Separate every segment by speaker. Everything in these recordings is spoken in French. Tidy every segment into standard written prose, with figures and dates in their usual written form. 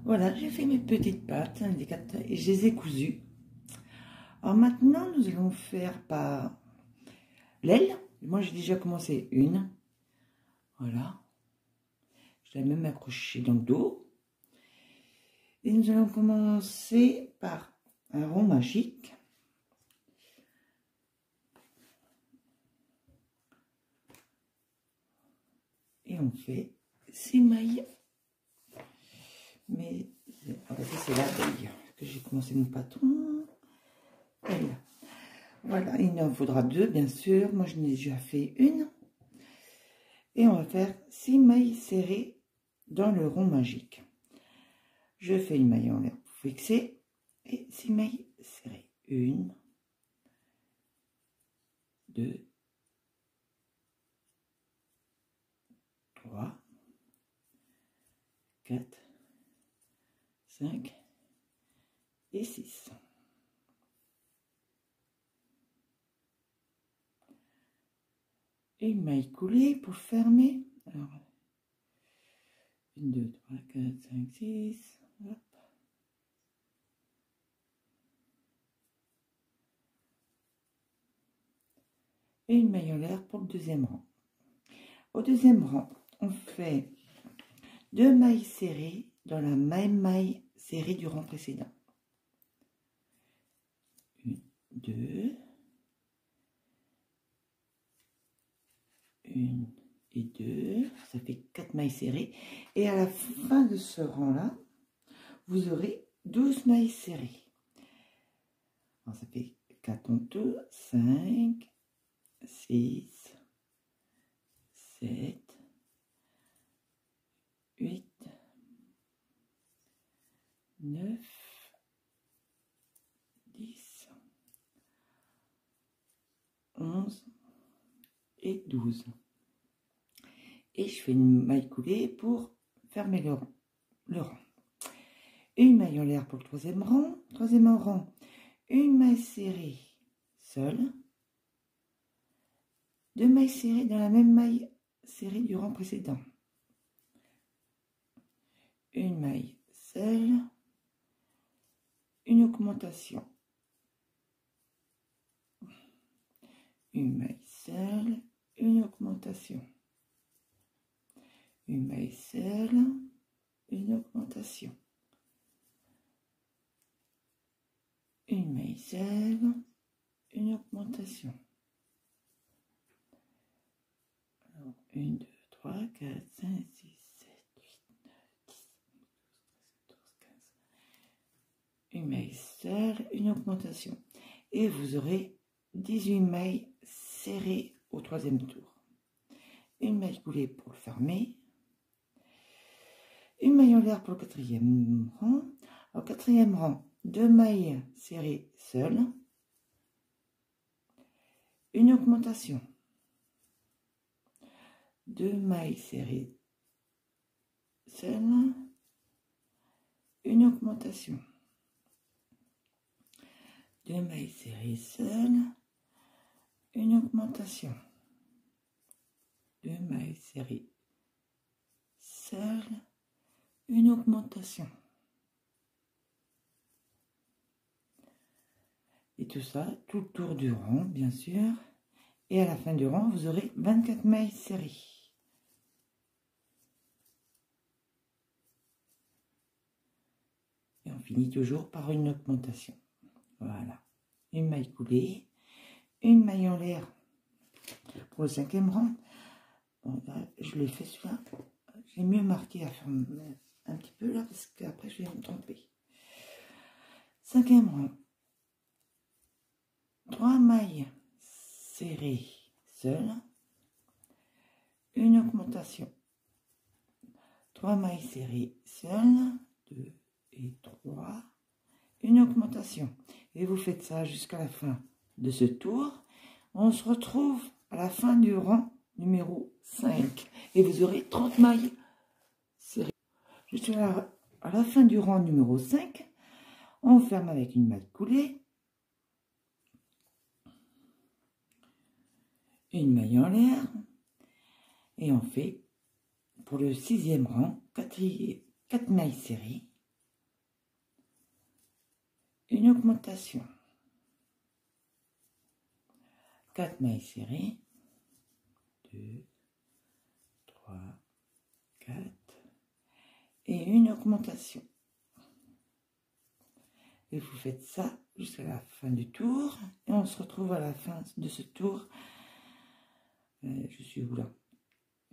Speaker 1: Voilà, j'ai fait mes petites pattes et je les ai cousues. Alors maintenant, nous allons faire par l'aile. Moi, j'ai déjà commencé une. Voilà. Je l'ai même accrochée dans le dos. Et nous allons commencer par un rond magique. Et on fait 6 mailles. Mais c'est la veille que j'ai commencé mon patron. Elle. Voilà, il en faudra 2 bien sûr. Moi, je n'ai déjà fait une. Et on va faire 6 mailles serrées dans le rond magique. Je fais une maille en l'air pour fixer et 6 mailles serrées. 1, 2, 3, 4, 5 et 6. Et une maille coulée pour fermer. Alors, 1, 2, 3, 4, 5, 6. Hop. Et une maille en l'air pour le deuxième rang. Au deuxième rang, on fait 2 mailles serrées dans la même maille serrée du rang précédent. 1, 2, 1 et 2, ça fait 4 mailles serrées. Et à la fin de ce rang-là, vous aurez 12 mailles serrées. Alors, ça fait 4 en tout, 5, 6, 7, 8, 9, 10, 11 et 12. Et je fais une maille coulée pour fermer le rang. Une maille en l'air pour le troisième rang. Troisième rang, une maille serrée seule. 2 mailles serrées dans la même maille serrée du rang précédent. Une maille seule. Une augmentation. Une maille seule. Une augmentation. Une maille seule. Une augmentation. Une maille seule. Une augmentation. 1, 2, 3, 4, 5, 6, 7, 8, 9, 10, 11, 12, 13, 14, 15. Une maille seule, une augmentation. Et vous aurez 18 mailles serrées au troisième tour. Une maille coulée pour le fermer. Une maille en l'air pour le quatrième rang. Au quatrième rang, 2 mailles serrées seules. Une augmentation. 2 mailles serrées seules, une augmentation. 2 mailles serrées seules, une augmentation. 2 mailles serrées seules, une augmentation. Et tout ça, tout le tour du rang, bien sûr. Et à la fin du rang, vous aurez 24 mailles serrées. Et on finit toujours par une augmentation. Voilà. Une maille coulée, une maille en l'air pour le cinquième rang. Bon, là, je l'ai fait celui-là. J'ai mieux marqué à faire un petit peu là parce qu'après je vais me tromper. Cinquième rang. 3 mailles serrées seules. Une augmentation. 3 mailles serrées seules. 2 et 3. Une augmentation. Et vous faites ça jusqu'à la fin de ce tour. On se retrouve à la fin du rang numéro 5. Et vous aurez 30 mailles serrées. Je suis à la fin du rang numéro 5. On ferme avec une maille coulée. Une maille en l'air. Et on fait pour le sixième rang 4 mailles serrées. une augmentation. 4 mailles serrées, 2, 3, 4, et une augmentation. Et vous faites ça jusqu'à la fin du tour, et on se retrouve à la fin de ce tour. Je suis où là?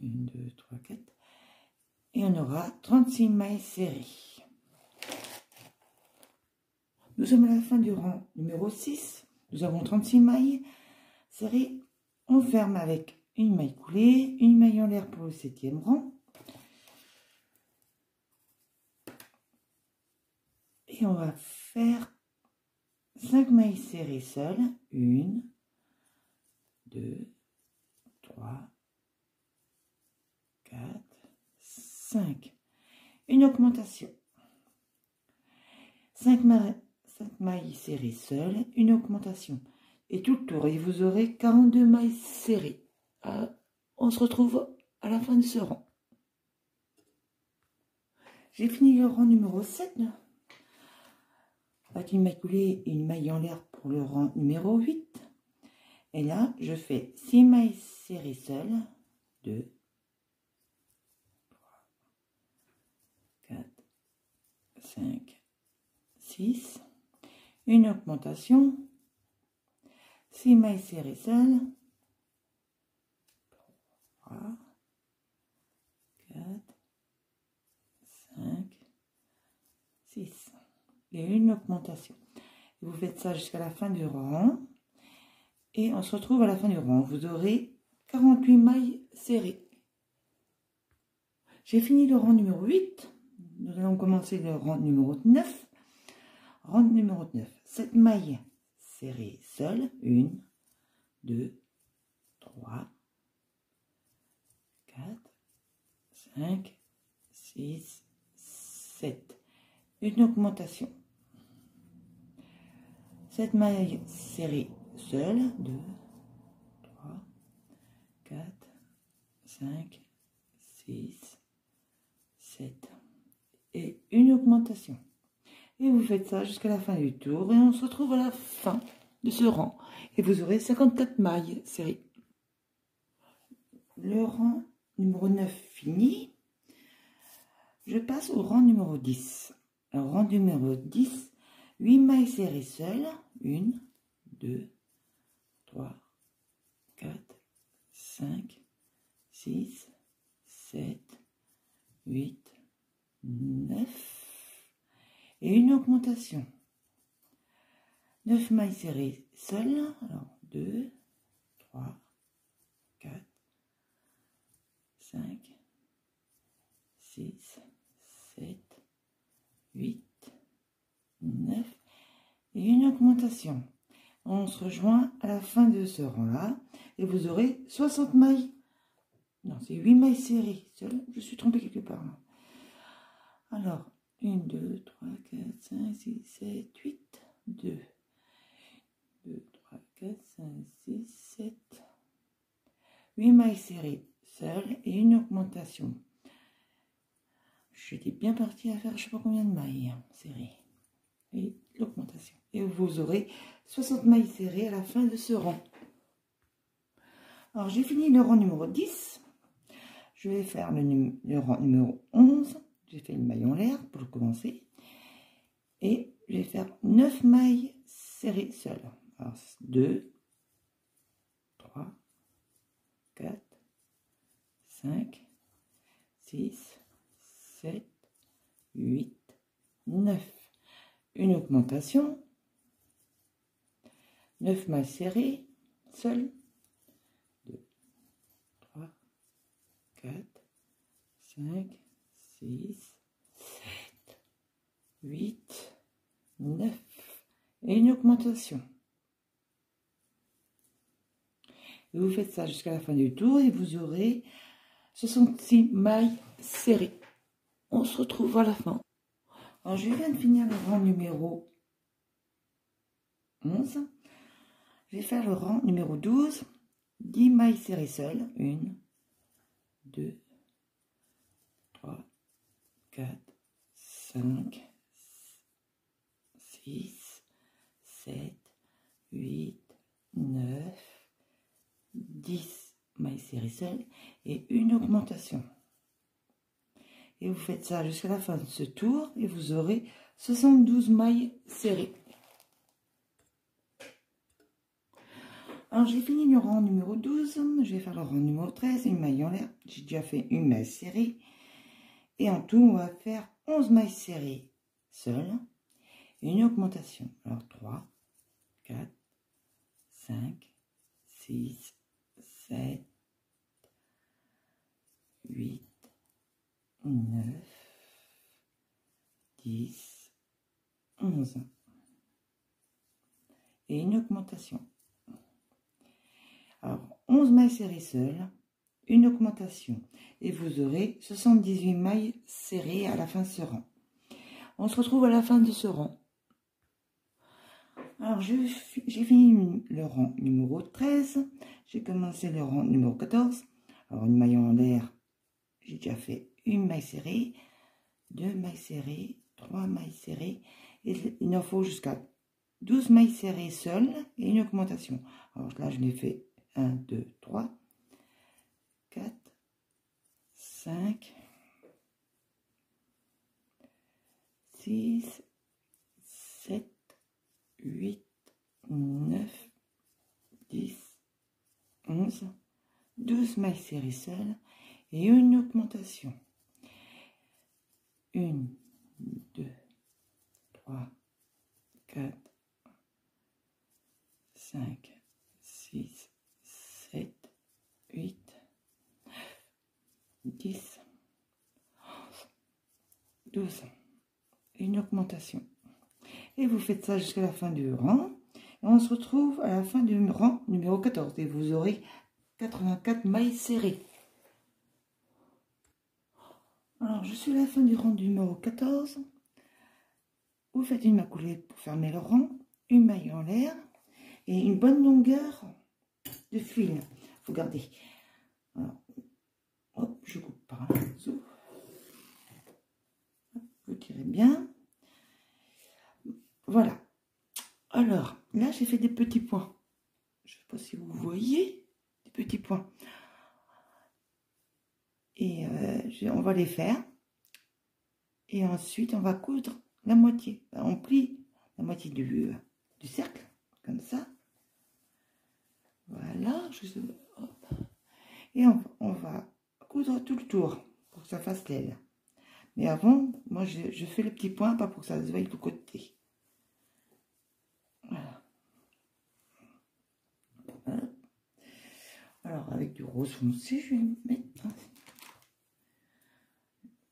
Speaker 1: 1, 2, 3, 4. Et on aura 36 mailles serrées. Nous sommes à la fin du rang numéro 6. Nous avons 36 mailles serrées. On ferme avec une maille coulée, une maille en l'air pour le 7e rang. Et on va faire 5 mailles serrées seules. 1, 2, 3, 4, 5. Une augmentation. 5 mailles serrées seules, une augmentation. Et tout le tour, et vous aurez 42 mailles serrées. On se retrouve à la fin de ce rang. J'ai fini le rang numéro 7. Avec une maille coulée et une maille en l'air pour le rang numéro 8. Et là, je fais 6 mailles serrées seules. 2, 3, 4, 5, 6. Une augmentation. 6 mailles serrées seules. 3, 4, 5, 6. Et une augmentation. Vous faites ça jusqu'à la fin du rang. Et on se retrouve à la fin du rang. Vous aurez 48 mailles serrées. J'ai fini le rang numéro 8. Nous allons commencer le rang numéro 9. Rang numéro 9. 7 mailles serrées seules. 1, 2, 3, 4, 5, 6, 7. Une augmentation. 7 mailles serrées seules. 2, 3, 4, 5, 6, 7. Et une augmentation. Et vous faites ça jusqu'à la fin du tour. Et on se retrouve à la fin de ce rang. Et vous aurez 54 mailles serrées. Le rang numéro 9 fini. Je passe au rang numéro 10. Alors, rang numéro 10, 8 mailles serrées seules. 1, 2, 3, 4, 5, 6, 7, 8, 9. Et une augmentation. 9 mailles serrées seules. Alors, 2, 3, 4, 5, 6, 7, 8, 9. Et une augmentation. On se rejoint à la fin de ce rang-là. Et vous aurez 60 mailles. Non, c'est 8 mailles serrées seules. Je suis trompée quelque part. Là. Alors, 1, 2, 3, 4, 5, 6, 7, 8, 2. 2, 3, 4, 5, 6, 7. 8 mailles serrées seules et une augmentation. J'étais bien partie à faire je ne sais pas combien de mailles serrées. Et l'augmentation. Et vous aurez 60 mailles serrées à la fin de ce rang. Alors j'ai fini le rang numéro 10. Je vais faire le rang numéro 11. J'ai fait une maille en l'air pour commencer. Et je vais faire 9 mailles serrées seules. Alors 2, 3, 4, 5, 6, 7, 8, 9. Une augmentation. 9 mailles serrées seules. 2, 3, 4, 5, 6, 7, 8, 9. Et une augmentation. Et vous faites ça jusqu'à la fin du tour et vous aurez 66 mailles serrées. On se retrouve à la fin. Alors, je viens de finir le rang numéro 11. Je vais faire le rang numéro 12. 10 mailles serrées seules. 1, 2, 3, 4, 5, 6, serré seul et une augmentation. Et vous faites ça jusqu'à la fin de ce tour et vous aurez 72 mailles serrées. Alors j'ai fini le rang numéro 12, je vais faire le rang numéro 13, une maille en l'air. J'ai déjà fait une maille serrée. Et en tout, on va faire 11 mailles serrées seules et une augmentation. Alors 3, 4, 5, 6, 7, 8, 9, 10, 11. Et une augmentation. Alors, 11 mailles serrées seules, une augmentation. Et vous aurez 78 mailles serrées à la fin de ce rang. On se retrouve à la fin de ce rang. Alors, j'ai fini le rang numéro 13. J'ai commencé le rang numéro 14. Alors, une maille en l'air, j'ai déjà fait une maille serrée, 2 mailles serrées, 3 mailles serrées. Et il en faut jusqu'à 12 mailles serrées seules et une augmentation. Alors là, je l'ai fait 1, 2, 3, 4, 5, 6, 7, 8, 9, 10, 11, 12 mailles serrées seules et une augmentation. 1, 2, 3, 4, 5, 6, 7, 8, 10, 11, 12. Une augmentation. Et vous faites ça jusqu'à la fin du rang. Et on se retrouve à la fin du rang numéro 14. Et vous aurez 84 mailles serrées. Alors, je suis à la fin du rang numéro 14. Vous faites une macoulée pour fermer le rang. Une maille en l'air. Et une bonne longueur de fil. Il faut garder. Alors, hop, je coupe par là. Vous tirez bien. Voilà. Alors, là, j'ai fait des petits points. Je ne sais pas si vous voyez. Des petits points. Et on va les faire. Et ensuite, on va coudre la moitié. On plie la moitié du cercle. Comme ça. Voilà. Hop. Et on va coudre tout le tour. Pour que ça fasse l'aile. Mais avant, moi, je fais le petit point. Pas pour que ça se voie de côté. Voilà. Alors, avec du rose foncé, je vais mettre...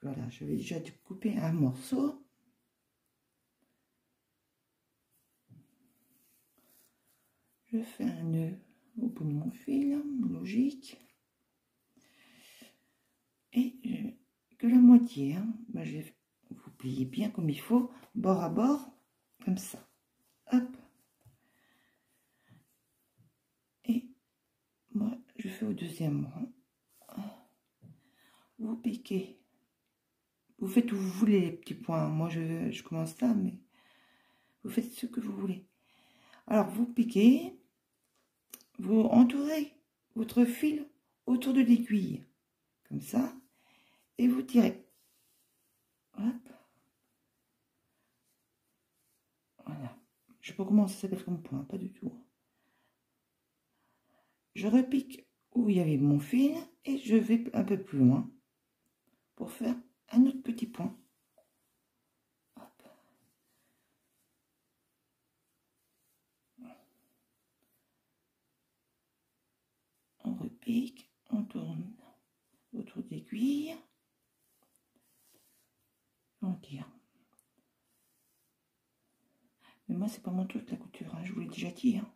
Speaker 1: Voilà, je vais déjà couper un morceau. Je fais un nœud au bout de mon fil, logique. Et que la moitié, hein, vous pliez bien comme il faut, bord à bord, comme ça. Hop. Et moi, je fais au deuxième rang. Vous piquez. Vous faites où vous voulez les petits points. Moi, je commence là, mais vous faites ce que vous voulez. Alors, vous piquez. Vous entourez votre fil autour de l'aiguille. Comme ça. Et vous tirez. Hop. Voilà. Je sais pas comment ça s'appelle comme point. Pas du tout. Je repique où il y avait mon fil. Et je vais un peu plus loin. Pour faire un autre petit point. Hop. On repique, on tourne autour d'aiguille, on tire. Mais moi, c'est pas mon truc la couture, hein, je vous l'ai déjà dit. Hein.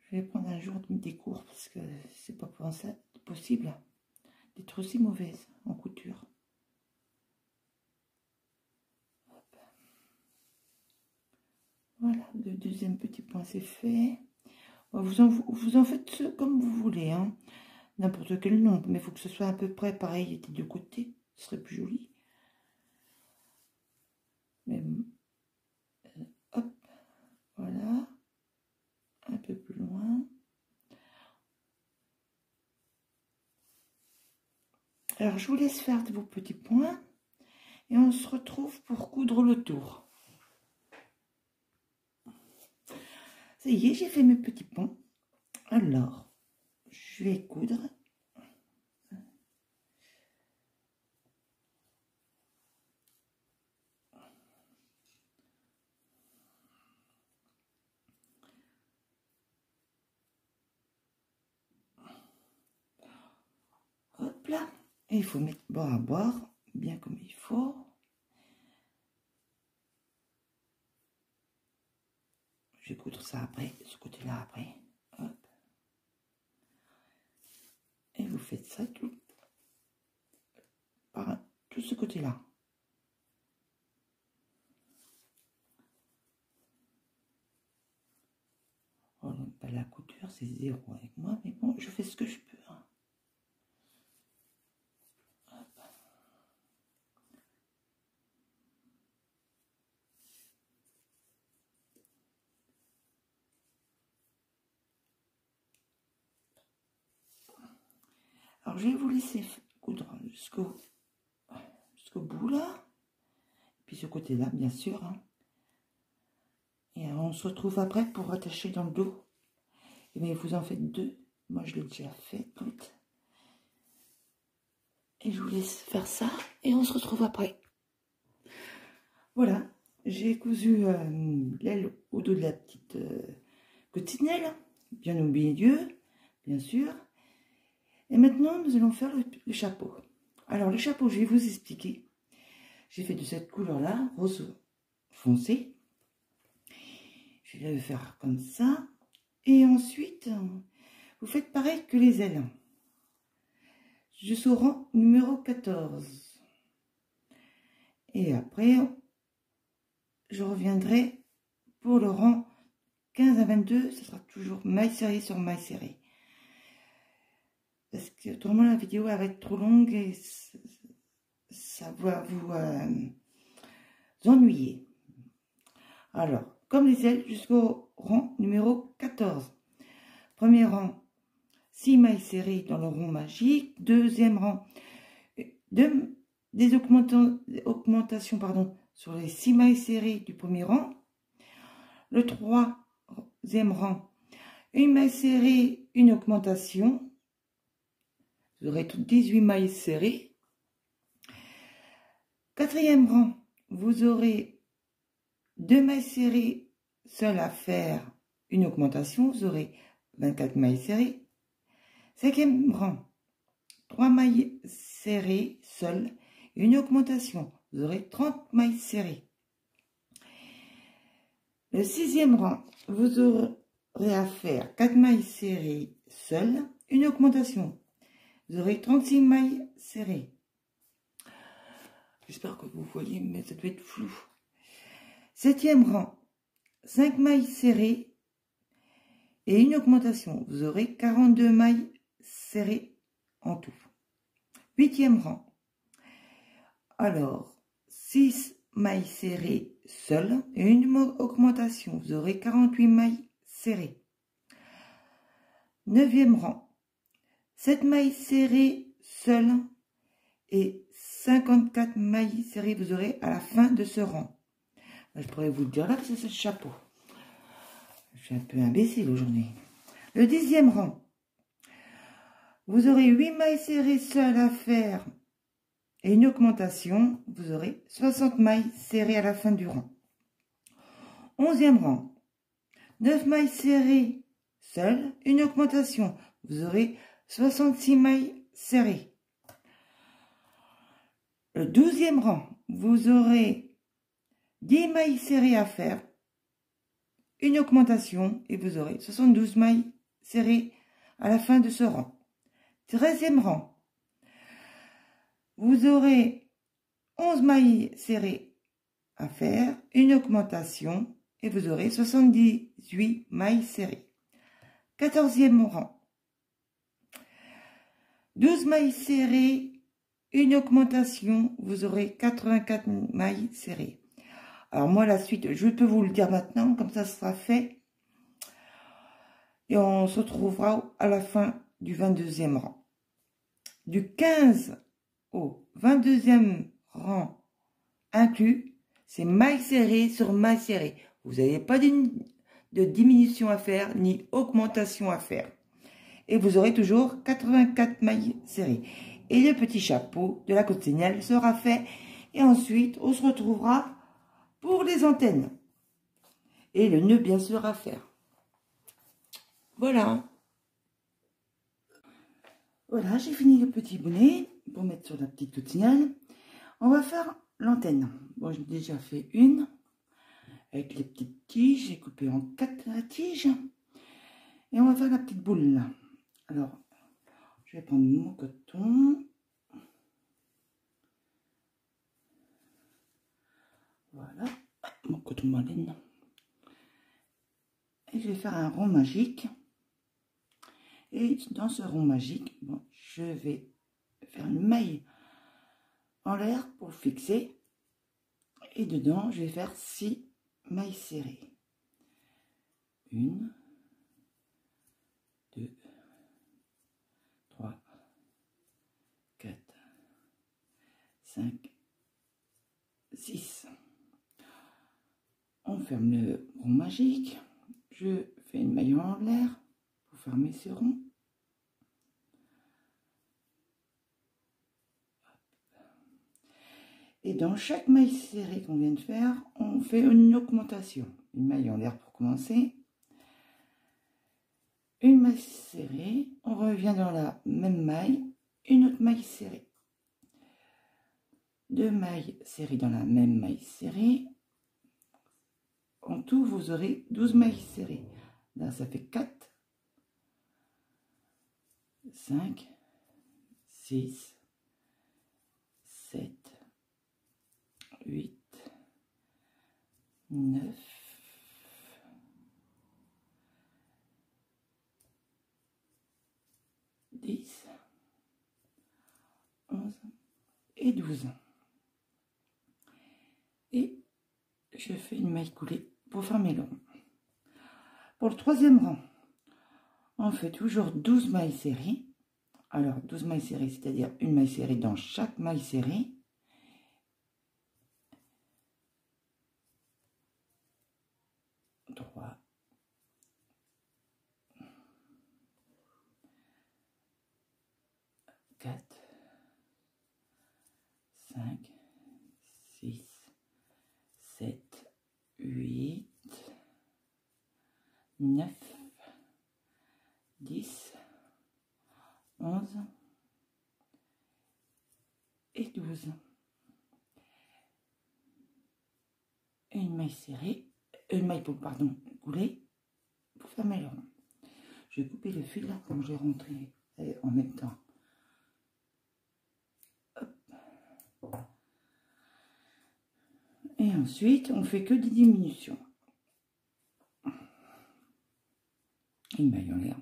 Speaker 1: Je vais prendre un jour des cours parce que c'est pas possible d'être aussi mauvaise en couture. Hop. Voilà, le deuxième petit point c'est fait. Vous en faites comme vous voulez, hein. N'importe quel nombre, mais il faut que ce soit à peu près pareil des deux côtés, ce serait plus joli. Mais, hop, voilà, un peu plus loin. Alors, je vous laisse faire de vos petits points et on se retrouve pour coudre le tour. Ça y est, j'ai fait mes petits points. Alors, je vais coudre. Hop là. Et il faut mettre bord à bord, bien comme il faut. Je vais coudre ça après, ce côté-là après. Hop. Et vous faites ça tout ce côté-là. Oh non, pas la couture, c'est 0 avec moi, mais bon, je fais ce que je peux. Hein. Alors, je vais vous laisser coudre jusqu'au bout là. Puis ce côté-là, bien sûr. Hein. Et on se retrouve après pour attacher dans le dos. Et bien, vous en faites 2. Moi, je l'ai déjà fait toutes. Et je vous laisse faire ça. Et on se retrouve après. Voilà. J'ai cousu l'aile au dos de la petite coccinelle. Bien au milieu, bien sûr. Et maintenant, nous allons faire le chapeau. Alors, le chapeau, je vais vous expliquer. J'ai fait de cette couleur-là, rose foncé. Je vais le faire comme ça. Et ensuite, vous faites pareil que les ailes. Jusqu'au rang numéro 14. Et après, je reviendrai pour le rang 15 à 22. Ce sera toujours maille serrée sur maille serrée. Parce que autrement, la vidéo va être trop longue et ça va vous ennuyer. Alors, comme les ailes, jusqu'au rang numéro 14. Premier rang, 6 mailles serrées dans le rond magique. Deuxième rang, des augmentations sur les 6 mailles serrées du premier rang. Le troisième rang, une maille serrée, une augmentation. Vous aurez 18 mailles serrées. Quatrième rang, vous aurez 2 mailles serrées seules à faire une augmentation. Vous aurez 24 mailles serrées. Cinquième rang, 3 mailles serrées seules, une augmentation. Vous aurez 30 mailles serrées. Le sixième rang, vous aurez à faire 4 mailles serrées seules, une augmentation. Vous aurez 36 mailles serrées. J'espère que vous voyez, mais ça doit être flou. Septième rang, 5 mailles serrées et une augmentation. Vous aurez 42 mailles serrées en tout. Huitième rang. Alors, 6 mailles serrées seules et une augmentation. Vous aurez 48 mailles serrées. Neuvième rang. 7 mailles serrées seules et 54 mailles serrées vous aurez à la fin de ce rang. Je pourrais vous le dire là, c'est ce chapeau. Je suis un peu imbécile aujourd'hui. Le 10e rang. Vous aurez 8 mailles serrées seules à faire et une augmentation. Vous aurez 60 mailles serrées à la fin du rang. 11e rang. 9 mailles serrées seules, une augmentation. Vous aurez 66 mailles serrées. Le 12e rang, vous aurez 10 mailles serrées à faire, une augmentation et vous aurez 72 mailles serrées à la fin de ce rang. 13e rang, vous aurez 11 mailles serrées à faire, une augmentation et vous aurez 78 mailles serrées. 14e rang, 12 mailles serrées, une augmentation, vous aurez 84 mailles serrées. Alors moi, la suite, je peux vous le dire maintenant, comme ça sera fait. Et on se retrouvera à la fin du 22e rang. Du 15 au 22e rang inclus, c'est maille serrée sur maille serrée. Vous n'avez pas de diminution à faire, ni augmentation à faire. Et vous aurez toujours 84 mailles serrées. Et le petit chapeau de la coccinelle sera fait. Et ensuite, on se retrouvera pour les antennes. Et le nœud, bien sûr, à faire. Voilà. Voilà, j'ai fini le petit bonnet pour mettre sur la petite coccinelle. On va faire l'antenne. Bon, j'ai déjà fait une. Avec les petites tiges, j'ai coupé en 4 la tige. Et on va faire la petite boule là. Alors, je vais prendre mon coton. Voilà, mon coton marine. Et je vais faire un rond magique. Et dans ce rond magique, bon, je vais faire une maille en l'air pour fixer. Et dedans, je vais faire 6 mailles serrées. 1, 2, 3, 4, 5, 6. On ferme le rond magique. Je fais une maille en l'air pour fermer ce rond. Et dans chaque maille serrée qu'on vient de faire, on fait une augmentation. Une maille en l'air pour commencer. Une maille serrée. On revient dans la même maille. Une autre maille serrée. 2 mailles serrées dans la même maille serrée. En tout, vous aurez 12 mailles serrées. Là, ça fait 4, 5, 6, 7, 8, 9, 10, 11 et 12. Et je fais une maille coulée pour fermer le rond. Pour le 3e rang, on fait toujours 12 mailles serrées. Alors, 12 mailles serrées, c'est-à-dire une maille serrée dans chaque maille serrée. Trois, 4, 5, 6, 7, 8, 9, 10, 11 et 12. Et une maille serrée, une maille coulée pour fermer le rond. Je vais couper le fil là, comme j'ai rentré en même temps. Hop. Et ensuite, on fait que des diminutions. Une maille en l'air.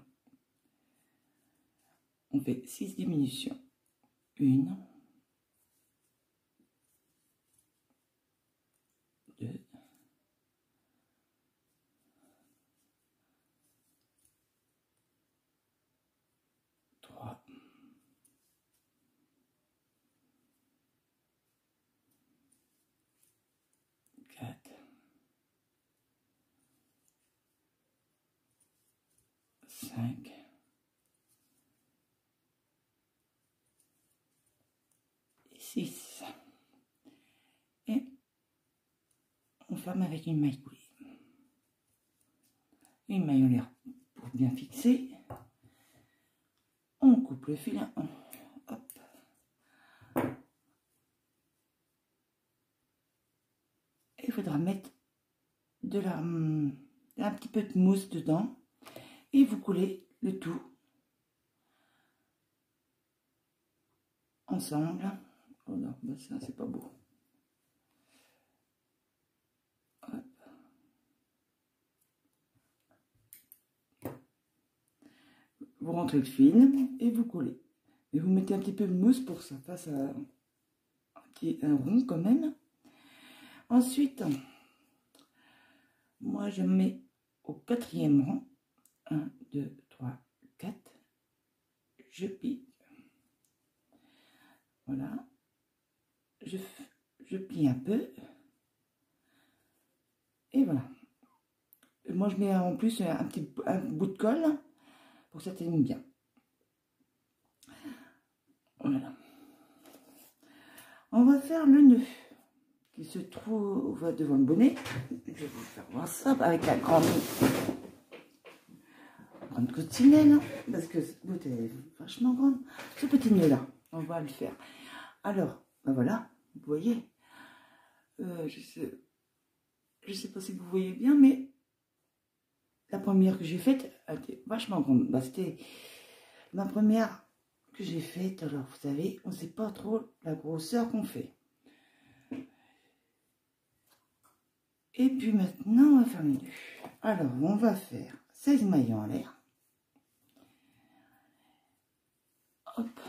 Speaker 1: On fait 6 diminutions. 1, 2, 3, 4, 5, 6. Et on ferme avec une maille coulée. Une maille en l'air pour bien fixer. On coupe le fil. Hop. Et il faudra mettre un petit peu de mousse dedans. Et vous coulez le tout ensemble. Oh non, ben ça c'est pas beau. Hop. Vous rentrez le fil et vous collez. Et vous mettez un petit peu de mousse pour que ça fasse un rond quand même. Ensuite, moi je mets au 4e rang. 1, 2, 3, 4. Je pique. Voilà. Je plie un peu. Et voilà. Moi, je mets en plus un bout de colle pour que ça tienne bien. Voilà. On va faire le nœud qui se trouve devant le bonnet. Je vais vous faire voir ça avec la grande coccinelle, parce que l'autre est vachement grande. Ce petit nœud là, on va le faire. Alors, ben voilà, vous voyez. Je sais pas si vous voyez bien, mais la première que j'ai faite, elle était vachement grande. Bah, c'était ma première que j'ai faite. Alors, vous savez, on ne sait pas trop la grosseur qu'on fait. Et puis maintenant, on va faire les nœuds. Alors, on va faire 16 mailles en l'air. Hop.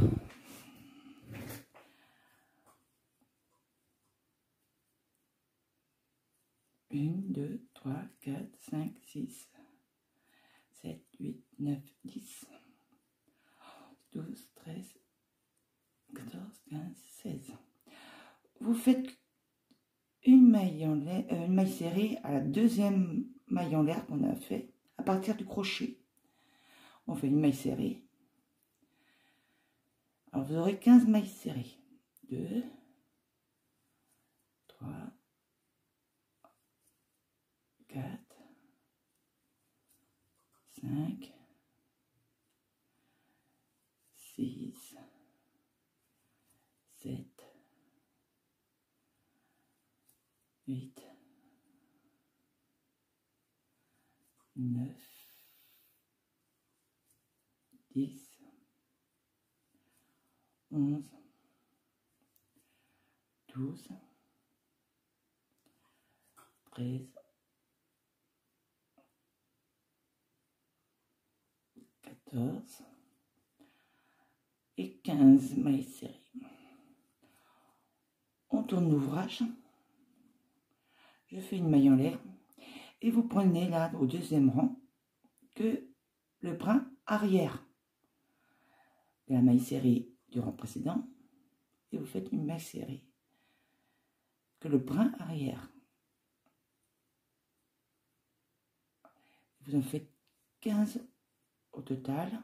Speaker 1: Une, 2, 3, 4, 5, 6, 7, 8, 9, 10, 12, 13, 14, 15, 16. Vous faites une maille en l'air, une maille serrée à la deuxième maille en l'air qu'on a fait à partir du crochet. On fait une maille serrée. Alors vous aurez 15 mailles serrées. 2, 3, 4, 5, 6, 7, 8, 9, 10, 11, 12, 13, 14 et 15 mailles serrées. On tourne l'ouvrage. Je fais une maille en l'air et vous prenez là au deuxième rang que le brin arrière de la maille serrée du rang précédent et vous faites une maille serrée que le brin arrière. Vous en faites 15 au total.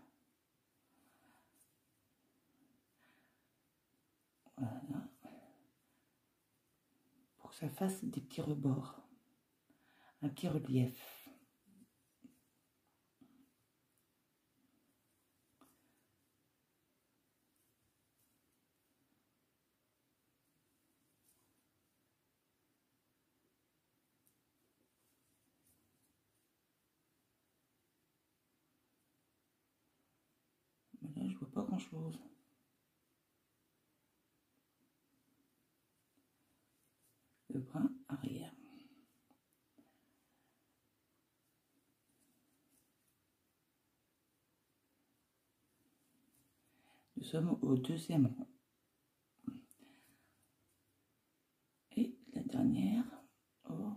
Speaker 1: Voilà. Pour que ça fasse des petits rebords, un petit relief. Là, je vois pas grand chose. Le brin arrière. Nous sommes au deuxième rang. Et la dernière. Oh.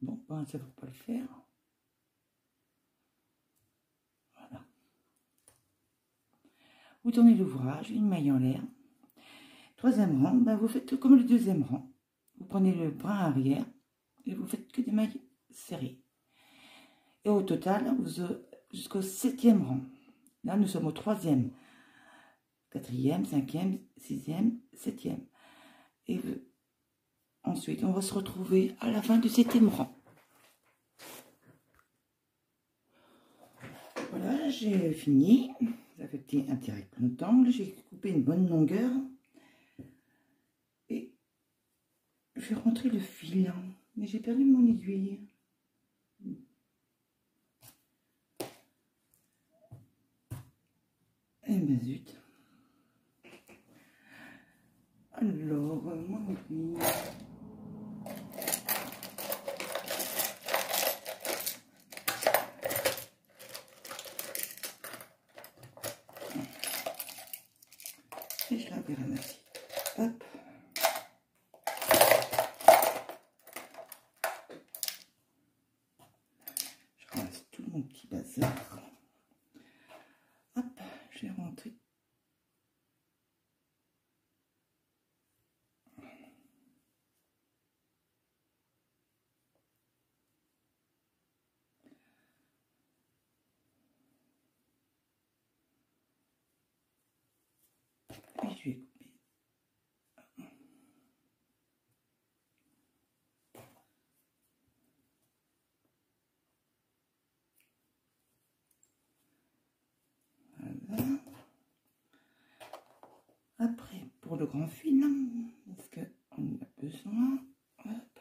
Speaker 1: Bon, ben, ça ne faut pas le faire. Voilà. Vous tournez l'ouvrage, une maille en l'air. Troisième rang, ben, vous faites comme le deuxième rang. Vous prenez le brin arrière et vous faites que des mailles serrées. Et au total, jusqu'au septième rang. Là, nous sommes au troisième, quatrième, cinquième, sixième, septième. Et ensuite, on va se retrouver à la fin du septième rang. Voilà, j'ai fini. Ça fait un petit rectangle. J'ai coupé une bonne longueur. Et je vais rentrer le fil. Mais j'ai perdu mon aiguille. Eh ben zut. Alors, mon aiguille. Et je la vais ramasser. Hop. Je ramasse tout mon petit bazar. Hop, je vais rentrer Après, pour le grand fil, parce qu'on a besoin, hop,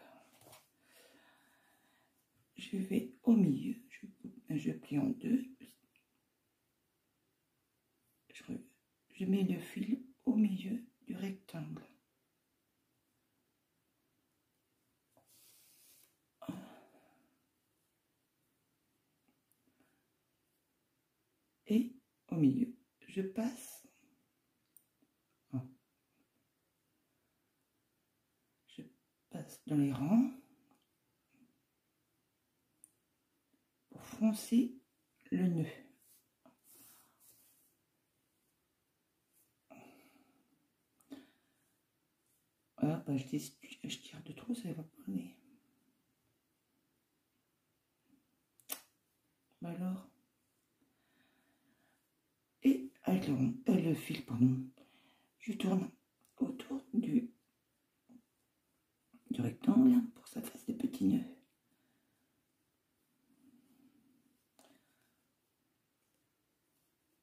Speaker 1: je vais au milieu, je plie en deux, je mets le fil au milieu du rectangle. Et au milieu, je passe dans les rangs pour froncer le nœud. Ah, bah, je tire de trop, ça va pas aller. Alors, et avec le fil, pardon, je tourne autour du rectangle pour que ça fasse des petits nœuds.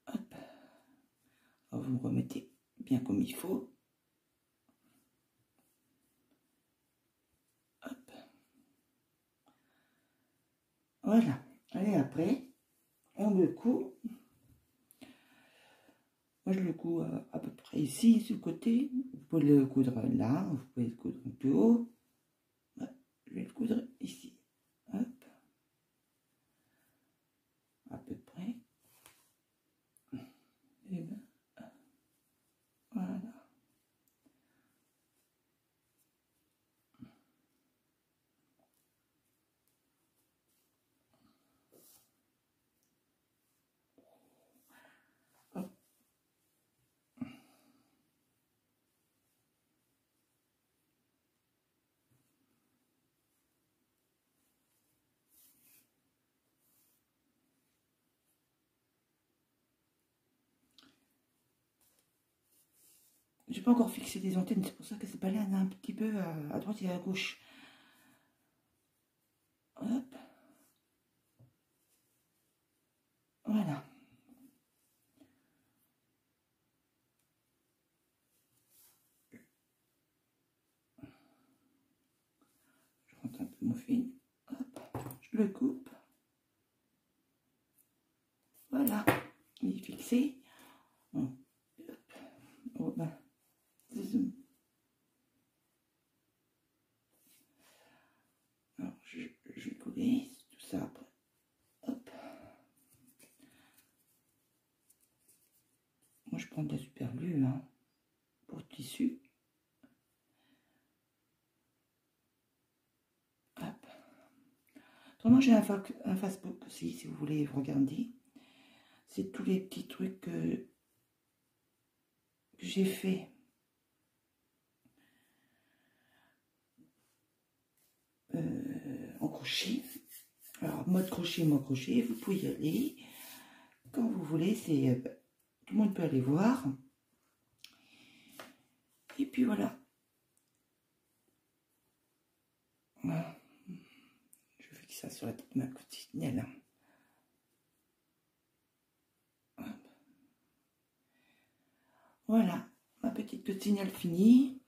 Speaker 1: Hop. Alors, vous me remettez bien comme il faut. Hop. Voilà. Allez, après, on le coud. Moi, je le couds à peu près ici, sur le côté. Vous pouvez le coudre là, vous pouvez le coudre plus haut. Je vais le coudre ici. Hop. À peu près. Et ben, voilà. Hop. J'ai pas encore fixé des antennes, c'est pour ça que c'est pas là un petit peu à droite et à gauche. Hop. Voilà. Je rentre un peu mon fil. Hop. Je le coupe. Voilà. Il est fixé. Bon. Hop. Oh, ben. Alors, je vais coller tout ça après. Hop. Moi, je prends de la super glue pour le tissu. Hop. Autrement, j'ai un Facebook aussi, si vous voulez regarder. C'est tous les petits trucs que j'ai fait. En crochet. Alors, mode crochet, vous pouvez y aller quand vous voulez. C'est tout le monde peut aller voir. Et puis voilà. Voilà. Je fixe ça sur la petite main coccinelle. Voilà, ma petite coccinelle finie.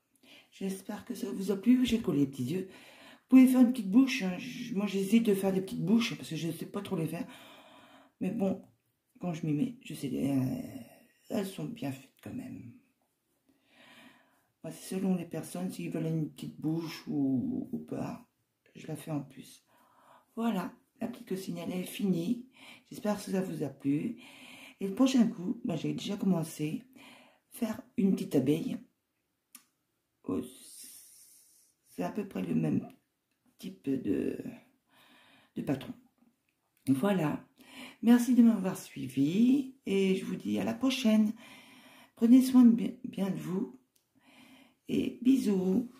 Speaker 1: J'espère que ça vous a plu. J'ai collé les petits yeux. Vous pouvez faire une petite bouche. Moi, j'hésite de faire des petites bouches parce que je ne sais pas trop les faire. Mais bon, quand je m'y mets, je sais, elles sont bien faites quand même. C'est selon les personnes, s'ils veulent une petite bouche ou pas, je la fais en plus. Voilà, la petite coccinelle est finie. J'espère que ça vous a plu. Et le prochain coup, j'ai déjà commencé à faire une petite abeille. C'est à peu près le même type de patron. Voilà. Merci de m'avoir suivi et je vous dis à la prochaine. Prenez soin bien de vous et bisous.